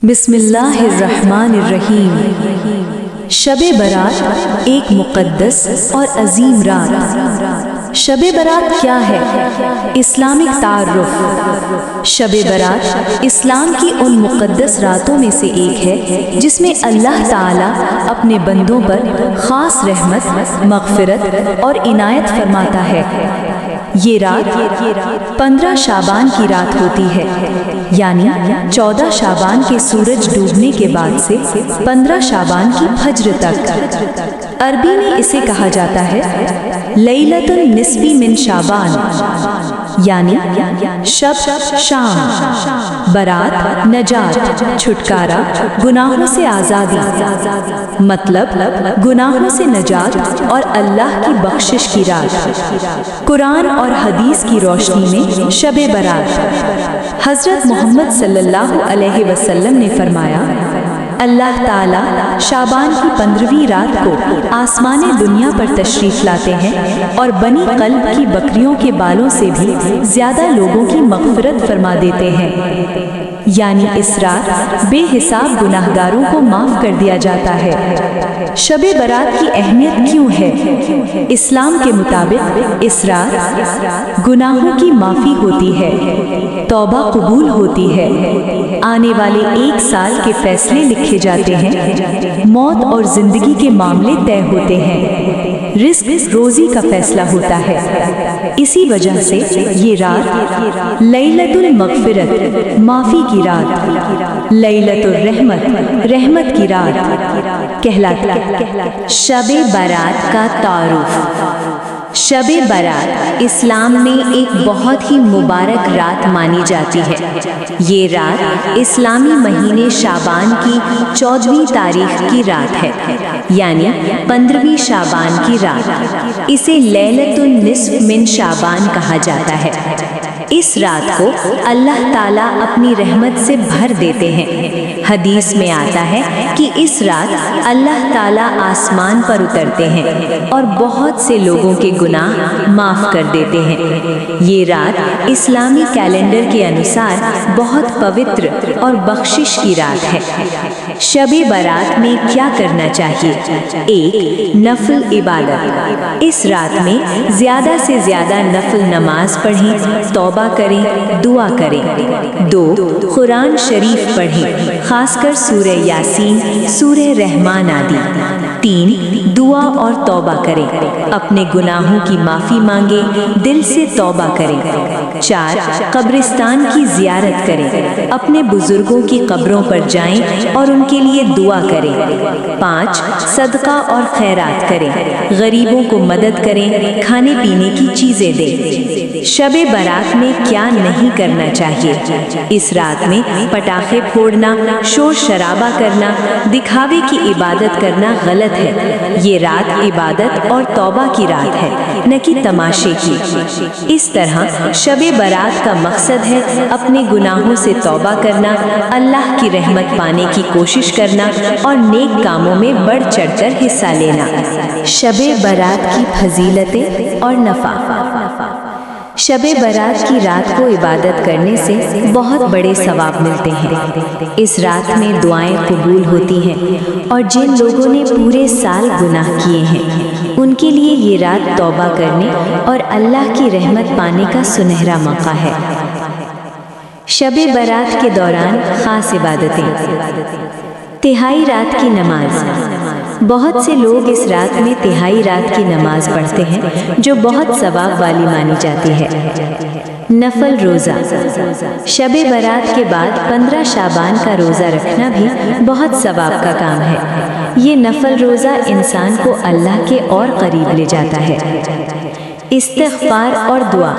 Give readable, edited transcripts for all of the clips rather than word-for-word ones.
بسم اللہ الرحمن الرحیم۔ شب برات ایک مقدس اور عظیم رات۔ شب برات کیا ہے؟ اسلامک تعارف۔ شب برات اسلام کی ان مقدس راتوں میں سے ایک ہے جس میں اللہ تعالیٰ اپنے بندوں پر خاص رحمت، مغفرت اور عنایت فرماتا ہے۔ یہ رات 15 شعبان کی رات ہوتی ہے، یعنی 14 شعبان کے سورج ڈوبنے کے بعد سے 15 شعبان کی فجر تک۔ عربی میں اسے کہا جاتا ہے لیلۃ النصف من شعبان، یعنی شب شام، برات نجات، چھٹکارا، گناہوں سے آزادی، مطلب گناہوں سے نجات اور اللہ کی بخشش کی رات۔ قرآن اور حدیث کی روشنی میں شب برات۔ حضرت محمد صلی اللہ علیہ وسلم نے فرمایا، اللہ تعالیٰ شعبان کی 15ویں رات کو آسمان دنیا پر تشریف لاتے ہیں اور بنی قلب کی بکریوں کے بالوں سے بھی زیادہ لوگوں کی مغفرت فرما دیتے ہیں، یعنی اس رات بے حساب گناہگاروں کو معاف کر دیا جاتا ہے۔ شب برات کی اہمیت کیوں ہے؟ اسلام کے مطابق اس رات گناہوں کی معافی ہوتی ہے، توبہ قبول ہوتی ہے، آنے والے 1 سال کے فیصلے لکھے جاتے ہیں، موت اور زندگی کے معاملے طے ہوتے ہیں، رزق روزی کا فیصلہ ہوتا ہے۔ اسی وجہ سے یہ رات لیلۃ المغفرت، معافی کی رات، لیلۃ الرحمت، رحمت کی رات کہلاتی ہے۔ شب برات کا تعارف۔ شب برات اسلام میں ایک بہت ہی مبارک رات مانی جاتی ہے۔ یہ رات اسلامی مہینے شعبان کی 14ویں تاریخ کی رات ہے، یعنی 15ویں شعبان کی رات۔ اسے لیلۃ النصف من شعبان کہا جاتا ہے۔ اس رات کو اللہ تعالیٰ اپنی رحمت سے بھر دیتے ہیں۔ حدیث میں آتا ہے کہ اس رات اللہ تعالیٰ آسمان پر اترتے ہیں اور بہت سے لوگوں کے گناہ معاف کر دیتے ہیں۔ یہ رات اسلامی کیلنڈر کے انوسار بہت پوتر اور بخشش کی رات ہے۔ شب برات میں کیا کرنا چاہیے؟ 1. نفل عبادت۔ اس رات میں زیادہ سے زیادہ نفل نماز پڑھیں، توبہ کریں، دعا کریں۔ 2. قرآن شریف پڑھیں، خاص کر سورہ یاسین، سورہ رحمان آدی۔ 3. دعا اور توبہ کریں، اپنے گناہوں کی معافی مانگیں، دل سے توبہ کریں۔ 4. قبرستان کی زیارت کریں، اپنے بزرگوں کی قبروں پر جائیں اور ان کے لیے دعا کریں۔ 5. صدقہ اور خیرات کریں، غریبوں کو مدد کریں، کھانے پینے کی چیزیں دیں۔ شب برات میں کیا نہیں کرنا چاہیے؟ اس رات میں پٹاخے پھوڑنا، شور شرابہ کرنا، دکھاوے کی عبادت کرنا غلط ہے۔ یہ رات عبادت اور توبہ کی رات ہے، نہ کہ تماشے کی۔ اس طرح شب برات کا مقصد ہے اپنے گناہوں سے توبہ کرنا، اللہ کی رحمت پانے کی کوشش کرنا اور نیک کاموں میں بڑھ چڑھ کر حصہ لینا۔ شب برات کی فضیلتیں اور نفع۔ شب برات کی رات کو عبادت کرنے سے بہت بڑے ثواب ملتے ہیں۔ اس رات میں دعائیں قبول ہوتی ہیں اور جن لوگوں نے پورے سال گناہ کیے ہیں ان کے لیے یہ رات توبہ کرنے اور اللہ کی رحمت پانے کا سنہرا موقع ہے۔ شب برات کے دوران خاص عبادتیں۔ تہائی رات کی نماز۔ بہت سے لوگ اس رات میں تہائی رات کی نماز پڑھتے ہیں جو بہت ثواب والی مانی جاتی ہے۔ نفل روزہ۔ شب برات کے بعد 15 شعبان کا روزہ رکھنا بھی بہت ثواب کا کام ہے۔ یہ نفل روزہ انسان کو اللہ کے اور قریب لے جاتا ہے۔ استغفار اور دعا۔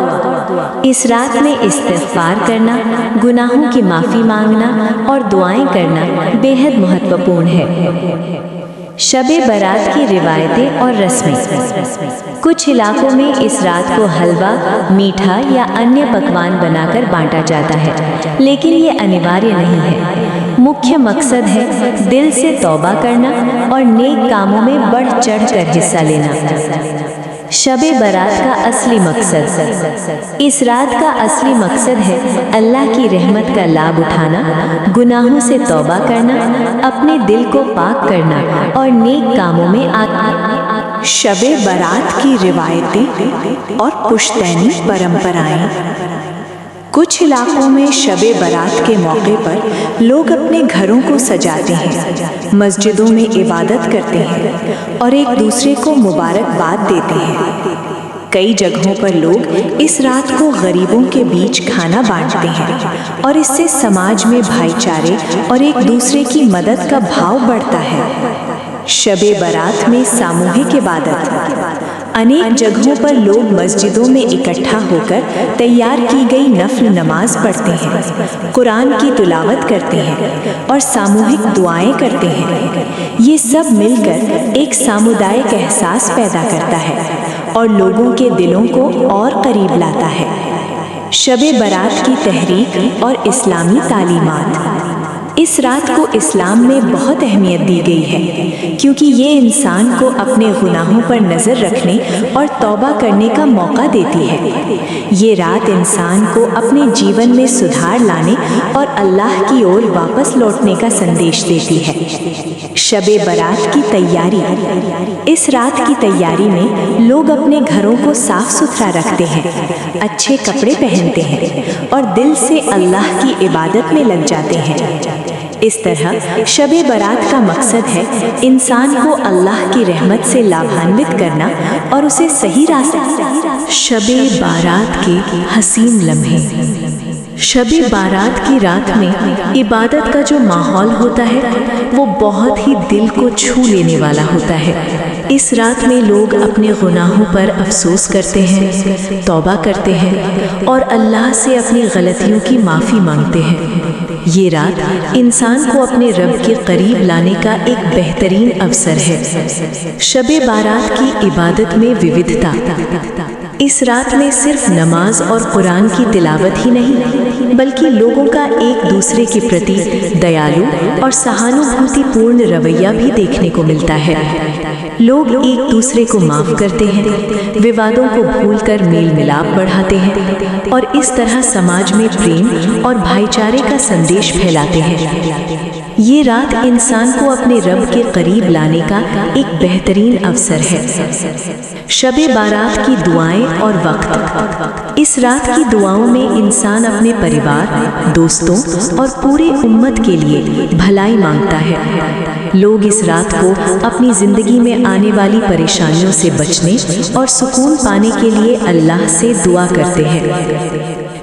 اس رات میں استغفار کرنا، گناہوں کی معافی مانگنا اور دعائیں کرنا بے حد مہتوپورن ہے۔ شب برات کی روایتیں اور رسمیں۔ کچھ علاقوں میں اس رات کو حلوہ، میٹھا یا انیہ پکوان بنا کر بانٹا جاتا ہے، لیکن یہ انواریہ نہیں ہے۔ مکھیہ مقصد ہے دل سے توبہ کرنا اور نیک کاموں میں بڑھ چڑھ کر حصہ لینا۔ شب برات کا اصلی مقصد، اس رات کا اصلی مقصد ہے اللہ کی رحمت کا لابھ اٹھانا، گناہوں سے توبہ کرنا، اپنے دل کو پاک کرنا اور نیک کاموں میں شب برات کی روایتیں اور پشتینی پرمپرائیں۔ کچھ علاقوں میں شب برات کے موقع پر لوگ اپنے گھروں کو سجاتے ہیں، مسجدوں میں عبادت کرتے ہیں اور ایک دوسرے کو مبارکباد دیتے ہیں۔ کئی جگہوں پر لوگ اس رات کو غریبوں کے بیچ کھانا بانٹتے ہیں اور اس سے سماج میں بھائی چارے اور ایک دوسرے کی مدد کا بھاؤ بڑھتا ہے۔ شب برات میں ساموہک عبادت۔ انیک جگہوں پر لوگ مسجدوں میں اکٹھا ہو کر تیار کی گئی نفل نماز پڑھتے ہیں، قرآن کی تلاوت کرتے ہیں اور ساموہک دعائیں کرتے ہیں۔ یہ سب مل کر ایک سامودائک احساس پیدا کرتا ہے اور لوگوں کے دلوں کو اور قریب لاتا ہے۔ شب برات کی تحریک اور اسلامی تعلیمات۔ اس رات کو اسلام میں بہت اہمیت دی گئی ہے کیونکہ یہ انسان کو اپنے گناہوں پر نظر رکھنے اور توبہ کرنے کا موقع دیتی ہے۔ یہ رات انسان کو اپنے جیون میں سدھار لانے اور اللہ کی اور واپس لوٹنے کا سندیش دیتی ہے۔ شب برات کی تیاری۔ اس رات کی تیاری میں لوگ اپنے گھروں کو صاف ستھرا رکھتے ہیں، اچھے کپڑے پہنتے ہیں اور دل سے اللہ کی عبادت میں لگ جاتے ہیں۔ اس طرح شب برات کا مقصد ہے انسان کو اللہ کی رحمت سے لابھانوت کرنا اور اسے صحیح راستہ۔ شب بارات کے حسین لمحے۔ شب بارات کی رات میں عبادت کا جو ماحول ہوتا ہے وہ بہت ہی دل کو چھو لینے والا ہوتا ہے۔ اس رات میں لوگ اپنے گناہوں پر افسوس کرتے ہیں، توبہ کرتے ہیں اور اللہ سے اپنی غلطیوں کی معافی مانگتے ہیں۔ یہ رات انسان کو اپنے رب کے قریب لانے کا ایک بہترین اوسر ہے۔ شب بارات کی عبادت میں وودھتا۔ اس رات میں صرف نماز اور قرآن کی تلاوت ہی نہیں بلکہ لوگوں کا ایک دوسرے کے پرتی دیالو اور سہانوبھوتی پورن رویہ بھی دیکھنے کو ملتا ہے۔ لوگ ایک دوسرے کو معاف کرتے ہیں، ووادوں کو بھول کر میل ملاپ بڑھاتے ہیں اور اس طرح سماج میں پریم اور بھائی چارے کا سندیش پھیلاتے ہیں۔ یہ رات انسان کو اپنے رب کے قریب لانے کا ایک بہترین اوسر ہے۔ شب بارات کی دعائیں اور وقت۔ اس رات کی دعاؤں میں انسان اپنے پریوار، دوستوں اور پورے امت کے لیے بھلائی مانگتا ہے۔ لوگ اس رات کو اپنی زندگی میں آنے والی پریشانیوں سے بچنے اور سکون پانے کے لیے اللہ سے دعا کرتے ہیں۔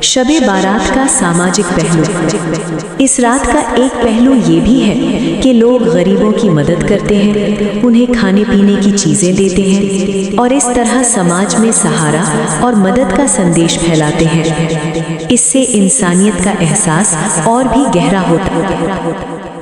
شب بارات کا سماجک پہلو۔ اس رات کا ایک پہلو یہ بھی ہے کہ لوگ غریبوں کی مدد کرتے ہیں، انہیں کھانے پینے کی چیزیں دیتے ہیں اور اس طرح سماج میں سہارا اور مدد کا سندیش پھیلاتے ہیں۔ اس سے انسانیت کا احساس اور بھی گہرا ہوتا ہے۔